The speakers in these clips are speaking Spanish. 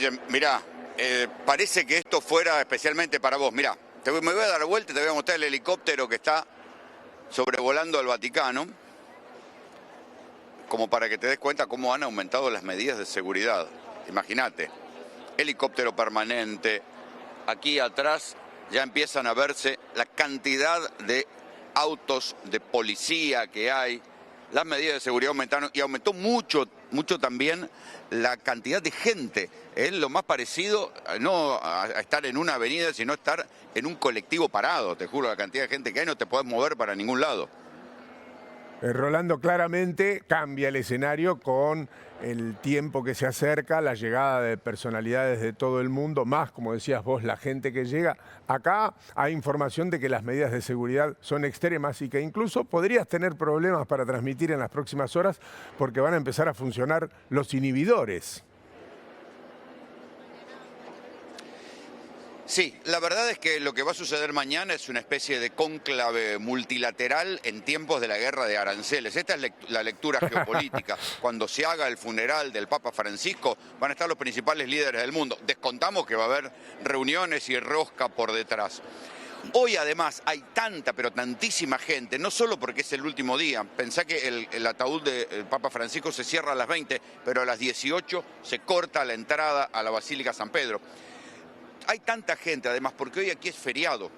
Guillem, mirá, parece que esto fuera especialmente para vos. Mirá, me voy a dar vuelta y te voy a mostrar el helicóptero que está sobrevolando al Vaticano, como para que te des cuenta cómo han aumentado las medidas de seguridad. Imagínate, helicóptero permanente, aquí atrás ya empiezan a verse la cantidad de autos de policía que hay. Las medidas de seguridad aumentaron y aumentó mucho también la cantidad de gente. Es lo más parecido, no a estar en una avenida, sino estar en un colectivo parado. Te juro, la cantidad de gente que hay, no te podés mover para ningún lado. Rolando, claramente cambia el escenario con el tiempo que se acerca, la llegada de personalidades de todo el mundo, más, como decías vos, la gente que llega. Acá hay información de que las medidas de seguridad son extremas y que incluso podrías tener problemas para transmitir en las próximas horas porque van a empezar a funcionar los inhibidores. Sí, la verdad es que lo que va a suceder mañana es una especie de cónclave multilateral en tiempos de la guerra de aranceles. Esta es la lectura geopolítica. Cuando se haga el funeral del Papa Francisco, van a estar los principales líderes del mundo. Descontamos que va a haber reuniones y rosca por detrás. Hoy además hay tanta, pero tantísima gente, no solo porque es el último día. Pensá que el ataúd del Papa Francisco se cierra a las 20, pero a las 18 se corta la entrada a la Basílica San Pedro. Hay tanta gente, además, porque hoy aquí es feriado,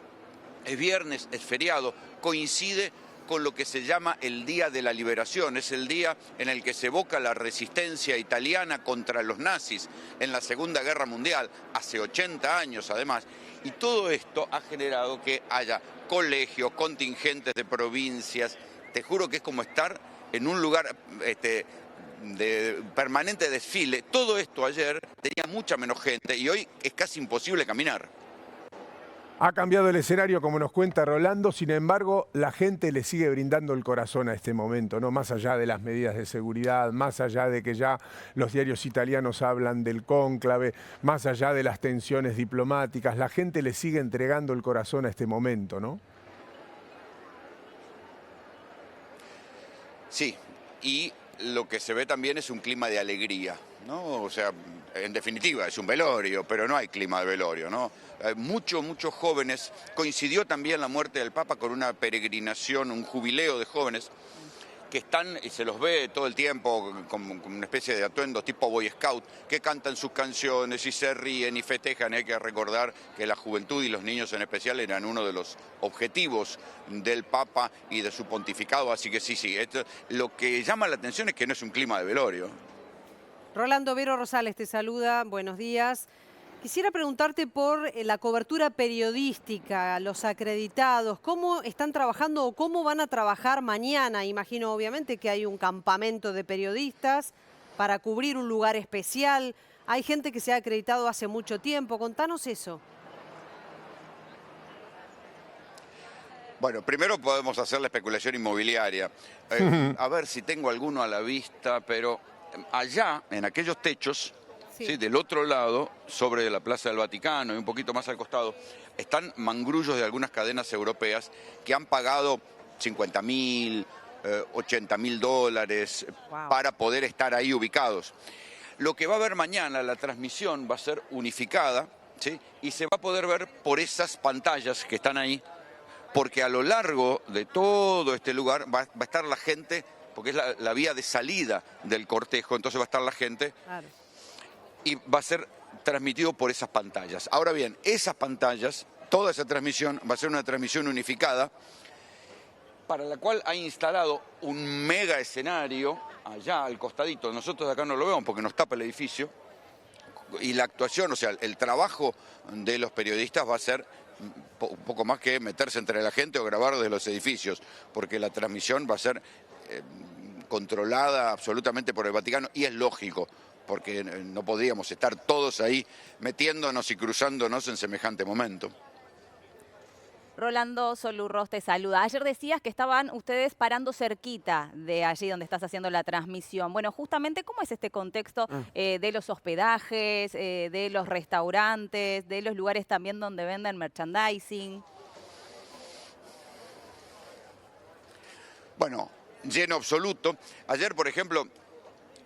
es viernes, es feriado, coincide con lo que se llama el Día de la Liberación, es el día en el que se evoca la resistencia italiana contra los nazis en la Segunda Guerra Mundial, hace 80 años además, y todo esto ha generado que haya colegios, contingentes de provincias. Te juro que es como estar en un lugar de permanente desfile. Todo esto ayer tenía mucha menos gente y hoy es casi imposible caminar. Ha cambiado el escenario, como nos cuenta Rolando, sin embargo, la gente le sigue brindando el corazón a este momento, ¿no? Más allá de las medidas de seguridad, más allá de que ya los diarios italianos hablan del cónclave, más allá de las tensiones diplomáticas, la gente le sigue entregando el corazón a este momento, ¿no? Sí, y lo que se ve también es un clima de alegría, ¿no? O sea, en definitiva, es un velorio, pero no hay clima de velorio, ¿no? Hay muchos jóvenes. Coincidió también la muerte del Papa con una peregrinación, un jubileo de jóvenes que están, y se los ve todo el tiempo, con una especie de atuendo tipo Boy Scout, que cantan sus canciones y se ríen y festejan. Hay que recordar que la juventud y los niños en especial eran uno de los objetivos del Papa y de su pontificado, así que sí, lo que llama la atención es que no es un clima de velorio. Rolando, Vero Rosales te saluda, buenos días. Quisiera preguntarte por la cobertura periodística, los acreditados, ¿cómo están trabajando o cómo van a trabajar mañana? Imagino obviamente que hay un campamento de periodistas para cubrir un lugar especial. Hay gente que se ha acreditado hace mucho tiempo, contanos eso. Bueno, primero podemos hacer la especulación inmobiliaria. A ver si tengo alguno a la vista, pero allá, en aquellos techos, sí, del otro lado, sobre la Plaza del Vaticano y un poquito más al costado, están mangrullos de algunas cadenas europeas que han pagado 50.000, 80.000 dólares para poder estar ahí ubicados. Lo que va a haber mañana, la transmisión va a ser unificada, ¿sí? Y se va a poder ver por esas pantallas que están ahí, porque a lo largo de todo este lugar va a estar la gente, porque es la vía de salida del cortejo, entonces va a estar la gente. Claro. Y va a ser transmitido por esas pantallas. Ahora bien, esas pantallas, toda esa transmisión va a ser una transmisión unificada, para la cual ha instalado un mega escenario allá al costadito. Nosotros de acá no lo vemos porque nos tapa el edificio. Y la actuación, o sea, el trabajo de los periodistas va a ser un poco más que meterse entre la gente o grabar desde los edificios, porque la transmisión va a ser controlada absolutamente por el Vaticano, y es lógico, porque no podríamos estar todos ahí metiéndonos y cruzándonos en semejante momento. Rolando Solurros te saluda. Ayer decías que estaban ustedes parando cerquita de allí donde estás haciendo la transmisión. Bueno, justamente, ¿cómo es este contexto de los hospedajes, de los restaurantes, de los lugares también donde venden merchandising? Bueno, lleno absoluto. Ayer, por ejemplo,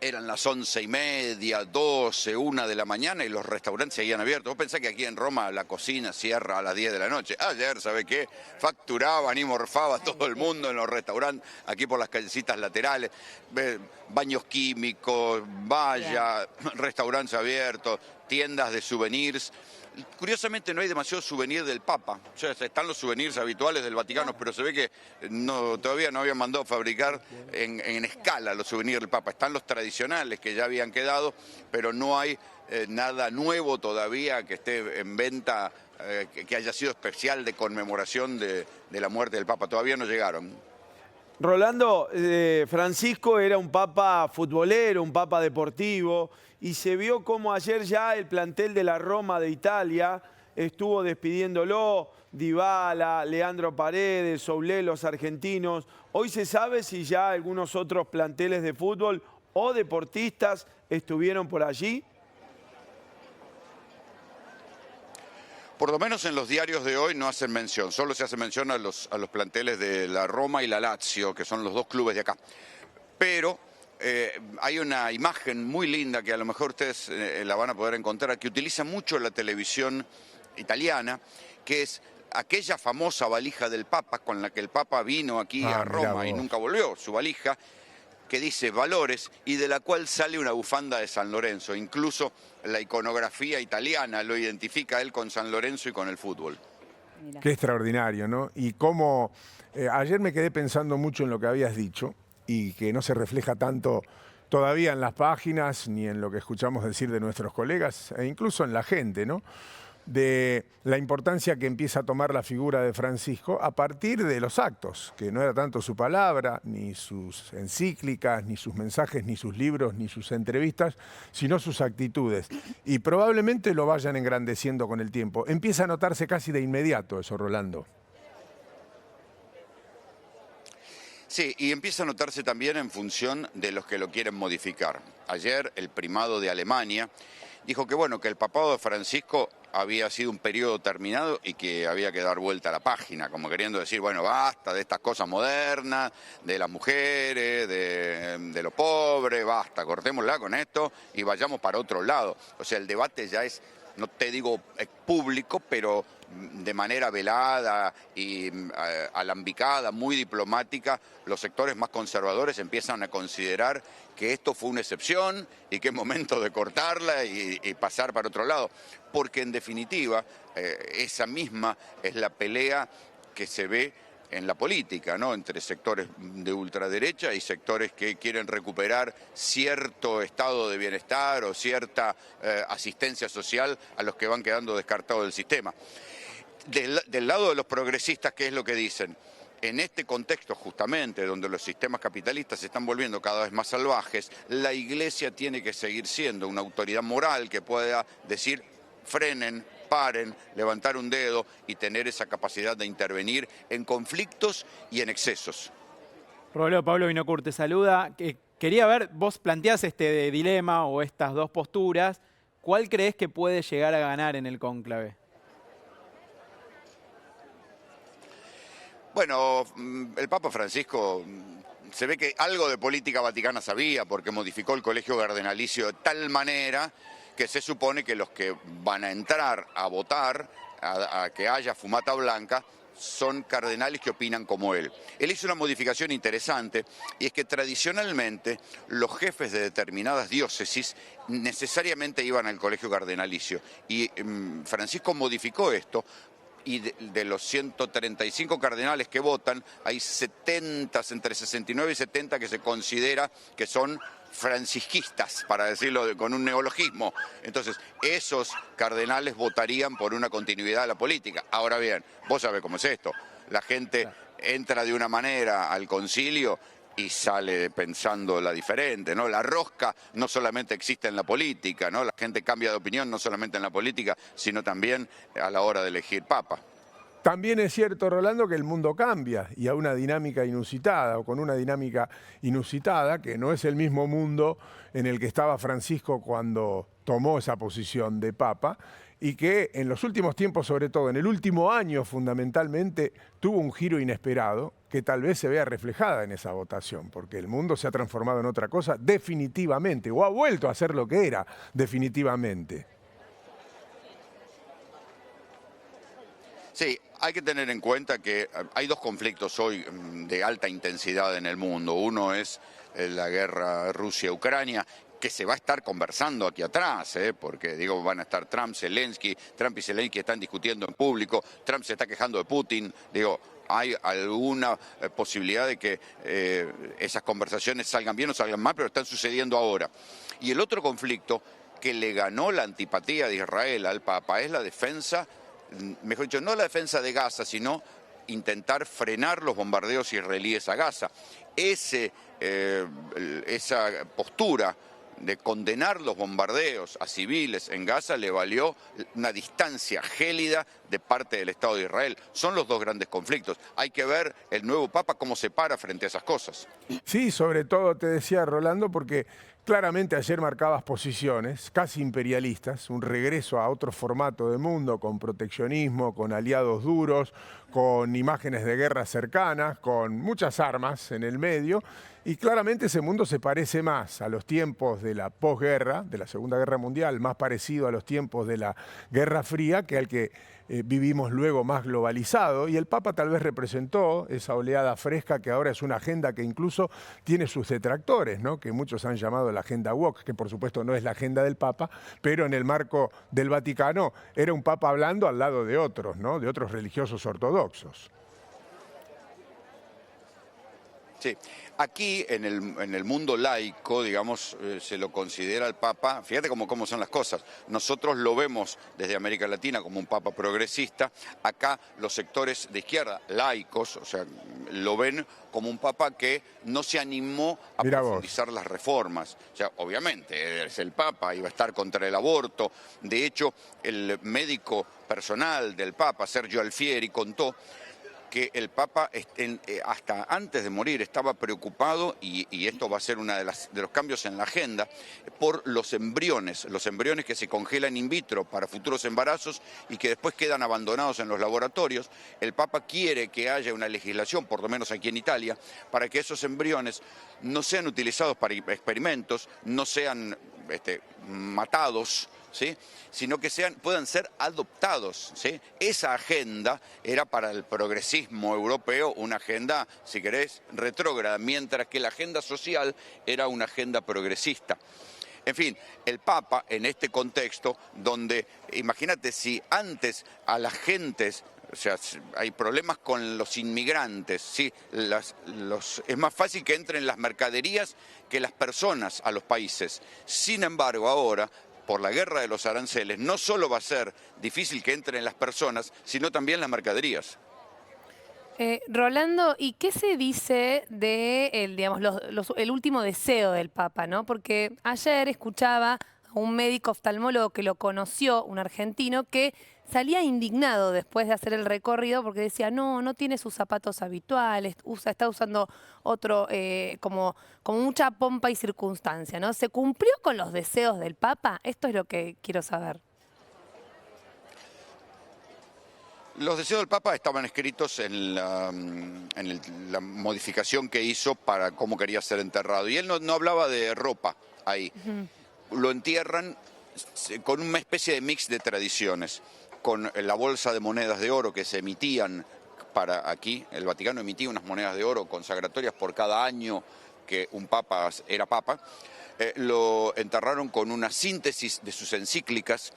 eran las 11:30, 12, 1 de la mañana y los restaurantes seguían abiertos. Vos pensás que aquí en Roma la cocina cierra a las 10 de la noche. Ayer, ¿sabés qué? Facturaban y morfaba todo el mundo en los restaurantes, aquí por las callecitas laterales. Baños químicos, valla, restaurantes abiertos, tiendas de souvenirs. Curiosamente no hay demasiado souvenir del Papa. O sea, están los souvenirs habituales del Vaticano, pero se ve que todavía no habían mandado a fabricar en escala los souvenirs del Papa. Están los tradicionales que ya habían quedado, pero no hay nada nuevo todavía que esté en venta, que haya sido especial de conmemoración de la muerte del Papa. Todavía no llegaron. Rolando, Francisco era un papa futbolero, un papa deportivo, y se vio como ayer ya el plantel de la Roma de Italia estuvo despidiéndolo, Dybala, Leandro Paredes, Soulé, los argentinos. Hoy se sabe si ya algunos otros planteles de fútbol o deportistas estuvieron por allí. Por lo menos en los diarios de hoy no hacen mención, solo se hace mención a los planteles de la Roma y la Lazio, que son los dos clubes de acá. Pero hay una imagen muy linda que a lo mejor ustedes la van a poder encontrar, que utiliza mucho la televisión italiana, que es aquella famosa valija del Papa con la que el Papa vino aquí a Roma y nunca volvió, su valija, que dice valores y de la cual sale una bufanda de San Lorenzo. Incluso la iconografía italiana lo identifica él con San Lorenzo y con el fútbol. Mira. Qué extraordinario, ¿no? Y cómo ayer me quedé pensando mucho en lo que habías dicho y que no se refleja tanto todavía en las páginas ni en lo que escuchamos decir de nuestros colegas e incluso en la gente, ¿no? De la importancia que empieza a tomar la figura de Francisco a partir de los actos, que no era tanto su palabra, ni sus encíclicas, ni sus mensajes, ni sus libros, ni sus entrevistas, sino sus actitudes. Y probablemente lo vayan engrandeciendo con el tiempo. Empieza a notarse casi de inmediato eso, Rolando. Sí, y empieza a notarse también en función de los que lo quieren modificar. Ayer el primado de Alemania dijo que bueno, que el papado de Francisco había sido un periodo terminado y que había que dar vuelta a la página, como queriendo decir, bueno, basta de estas cosas modernas, de las mujeres, de lo pobre, basta, cortémosla con esto y vayamos para otro lado. O sea, el debate ya es, no te digo público, pero de manera velada y alambicada, muy diplomática, los sectores más conservadores empiezan a considerar que esto fue una excepción y que es momento de cortarla y pasar para otro lado. Porque en definitiva, esa misma es la pelea que se ve en la política, ¿no? Entre sectores de ultraderecha y sectores que quieren recuperar cierto estado de bienestar o cierta asistencia social a los que van quedando descartados del sistema. Del lado de los progresistas, ¿qué es lo que dicen? En este contexto justamente donde los sistemas capitalistas se están volviendo cada vez más salvajes, la Iglesia tiene que seguir siendo una autoridad moral que pueda decir frenen, paren, levantar un dedo y tener esa capacidad de intervenir en conflictos y en excesos. Pablo Vinocur te saluda. Quería ver, vos planteás este dilema o estas dos posturas. ¿Cuál crees que puede llegar a ganar en el cónclave? Bueno, el Papa Francisco se ve que algo de política vaticana sabía porque modificó el colegio cardenalicio de tal manera que se supone que los que van a entrar a votar, a que haya fumata blanca, son cardenales que opinan como él. Él hizo una modificación interesante y es que tradicionalmente los jefes de determinadas diócesis necesariamente iban al colegio cardenalicio y Francisco modificó esto. Y de los 135 cardenales que votan, hay 70, entre 69 y 70 que se considera que son francisquistas, para decirlo con un neologismo. Entonces, esos cardenales votarían por una continuidad de la política. Ahora bien, vos sabés cómo es esto. La gente entra de una manera al concilio y sale pensando la diferente, ¿no? La rosca no solamente existe en la política, ¿no? La gente cambia de opinión no solamente en la política, sino también a la hora de elegir papa. También es cierto, Rolando, que el mundo cambia y a una dinámica inusitada o con una dinámica inusitada, que no es el mismo mundo en el que estaba Francisco cuando tomó esa posición de Papa y que en los últimos tiempos, sobre todo en el último año fundamentalmente, tuvo un giro inesperado que tal vez se vea reflejada en esa votación, porque el mundo se ha transformado en otra cosa definitivamente, o ha vuelto a ser lo que era definitivamente. Sí, hay que tener en cuenta que hay dos conflictos hoy de alta intensidad en el mundo. Uno es la guerra Rusia-Ucrania, que se va a estar conversando aquí atrás, porque digo, van a estar Trump y Zelensky están discutiendo en público, Trump se está quejando de Putin, digo, ¿hay alguna posibilidad de que esas conversaciones salgan bien o salgan mal? Pero están sucediendo ahora. Y el otro conflicto que le ganó la antipatía de Israel al Papa es la defensa, mejor dicho, no la defensa de Gaza, sino intentar frenar los bombardeos israelíes a Gaza. Esa postura de condenar los bombardeos a civiles en Gaza le valió una distancia gélida de parte del Estado de Israel. Son los dos grandes conflictos. Hay que ver el nuevo Papa cómo se para frente a esas cosas. Sí, sobre todo te decía Rolando, porque claramente ayer marcabas posiciones casi imperialistas, un regreso a otro formato de mundo con proteccionismo, con aliados duros, con imágenes de guerras cercanas, con muchas armas en el medio. Y claramente ese mundo se parece más a los tiempos de la posguerra, de la Segunda Guerra Mundial, más parecido a los tiempos de la Guerra Fría que al que vivimos luego más globalizado. Y el Papa tal vez representó esa oleada fresca que ahora es una agenda que incluso tiene sus detractores, ¿no? Que muchos han llamado la agenda woke, que por supuesto no es la agenda del Papa, pero en el marco del Vaticano era un Papa hablando al lado de otros, ¿no? De otros religiosos ortodoxos. Sí, aquí en el mundo laico, digamos, se lo considera al Papa, fíjate cómo son las cosas, nosotros lo vemos desde América Latina como un Papa progresista, acá los sectores de izquierda, laicos, o sea, lo ven como un Papa que no se animó a profundizar las reformas. O sea, obviamente, es el Papa, iba a estar contra el aborto, de hecho, el médico personal del Papa, Sergio Alfieri, contó que el Papa hasta antes de morir estaba preocupado, y esto va a ser uno de los cambios en la agenda, por los embriones que se congelan in vitro para futuros embarazos y que después quedan abandonados en los laboratorios. El Papa quiere que haya una legislación, por lo menos aquí en Italia, para que esos embriones no sean utilizados para experimentos, no sean matados, ¿sí? Sino que puedan ser adoptados, ¿sí? Esa agenda era para el progresismo europeo una agenda, si querés, retrógrada, mientras que la agenda social era una agenda progresista. En fin, el Papa en este contexto donde, imagínate si antes a las gentes, o sea, hay problemas con los inmigrantes, ¿sí? Es más fácil que entren las mercaderías que las personas a los países. Sin embargo, ahora, por la guerra de los aranceles, no solo va a ser difícil que entren las personas, sino también las mercaderías. Rolando, ¿y qué se dice de digamos, el último deseo del Papa, ¿no? Porque ayer escuchaba a un médico oftalmólogo que lo conoció, un argentino, que salía indignado después de hacer el recorrido porque decía, no tiene sus zapatos habituales, está usando otro, como mucha pompa y circunstancia, ¿no? ¿Se cumplió con los deseos del Papa? Esto es lo que quiero saber. Los deseos del Papa estaban escritos en la modificación que hizo para cómo quería ser enterrado. Y él no hablaba de ropa ahí. Lo entierran con una especie de mix de tradiciones, con la bolsa de monedas de oro que se emitían para aquí. El Vaticano emitía unas monedas de oro consagratorias por cada año que un papa era papa. Lo enterraron con una síntesis de sus encíclicas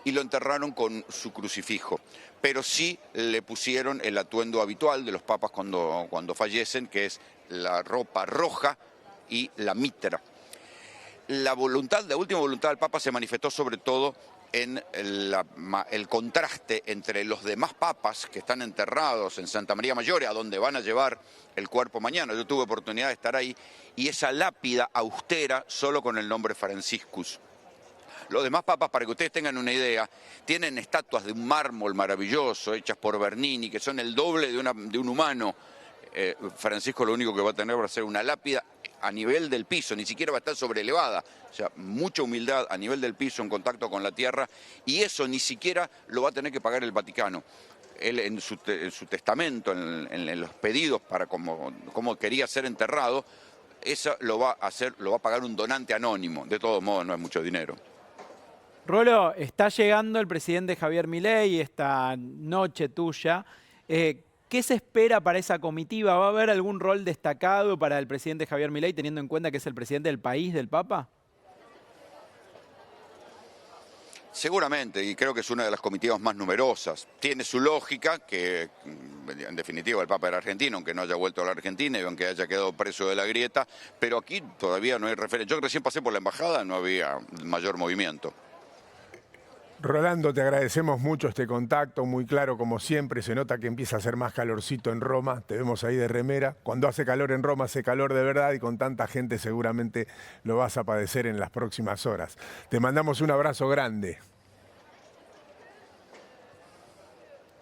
y lo enterraron con su crucifijo. Pero sí le pusieron el atuendo habitual de los papas cuando fallecen, que es la ropa roja y la mitra. La última voluntad del Papa se manifestó sobre todo en el contraste entre los demás papas que están enterrados en Santa María Maggiore, a donde van a llevar el cuerpo mañana. Yo tuve oportunidad de estar ahí, y esa lápida austera solo con el nombre Franciscus. Los demás papas, para que ustedes tengan una idea, tienen estatuas de un mármol maravilloso, hechas por Bernini, que son el doble de un humano. Francisco lo único que va a tener va a ser una lápida a nivel del piso, ni siquiera va a estar sobrelevada. O sea, mucha humildad a nivel del piso, en contacto con la tierra, y eso ni siquiera lo va a tener que pagar el Vaticano. Él en su testamento, en los pedidos para cómo quería ser enterrado, eso lo va a pagar un donante anónimo. De todos modos, no es mucho dinero. Rolo, está llegando el presidente Javier Milei esta noche tuya. ¿Qué se espera para esa comitiva? ¿Va a haber algún rol destacado para el presidente Javier Milei, teniendo en cuenta que es el presidente del país, del Papa? Seguramente, y creo que es una de las comitivas más numerosas. Tiene su lógica, que en definitiva el Papa era argentino, aunque no haya vuelto a la Argentina y aunque haya quedado preso de la grieta, pero aquí todavía no hay referencia. Yo recién pasé por la embajada, no había mayor movimiento. Rolando, te agradecemos mucho este contacto, muy claro como siempre, se nota que empieza a hacer más calorcito en Roma, te vemos ahí de remera, cuando hace calor en Roma hace calor de verdad y con tanta gente seguramente lo vas a padecer en las próximas horas. Te mandamos un abrazo grande.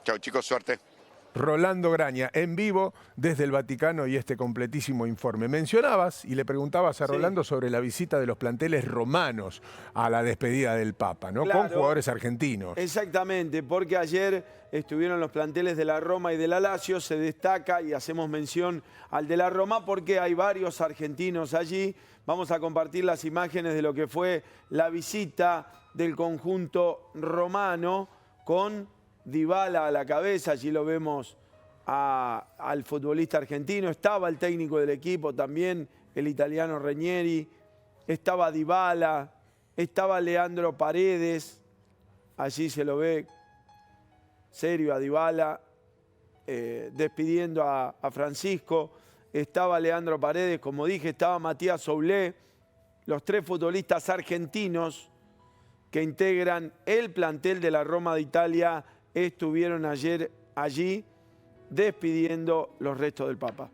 Chao chicos, suerte. Rolando Graña, en vivo desde el Vaticano y este completísimo informe. Mencionabas y le preguntabas a Rolando sobre la visita de los planteles romanos a la despedida del Papa, ¿no? Claro, con jugadores argentinos. Exactamente, porque ayer estuvieron los planteles de la Roma y de la Lazio, se destaca y hacemos mención al de la Roma porque hay varios argentinos allí. Vamos a compartir las imágenes de lo que fue la visita del conjunto romano con Dybala a la cabeza, allí lo vemos al futbolista argentino, estaba el técnico del equipo también, el italiano Ranieri, estaba Dybala, estaba Leandro Paredes, allí se lo ve serio a Dybala, despidiendo a Francisco, estaba Leandro Paredes, como dije, estaba Matías Soulé, los tres futbolistas argentinos que integran el plantel de la Roma de Italia estuvieron ayer allí despidiendo los restos del Papa.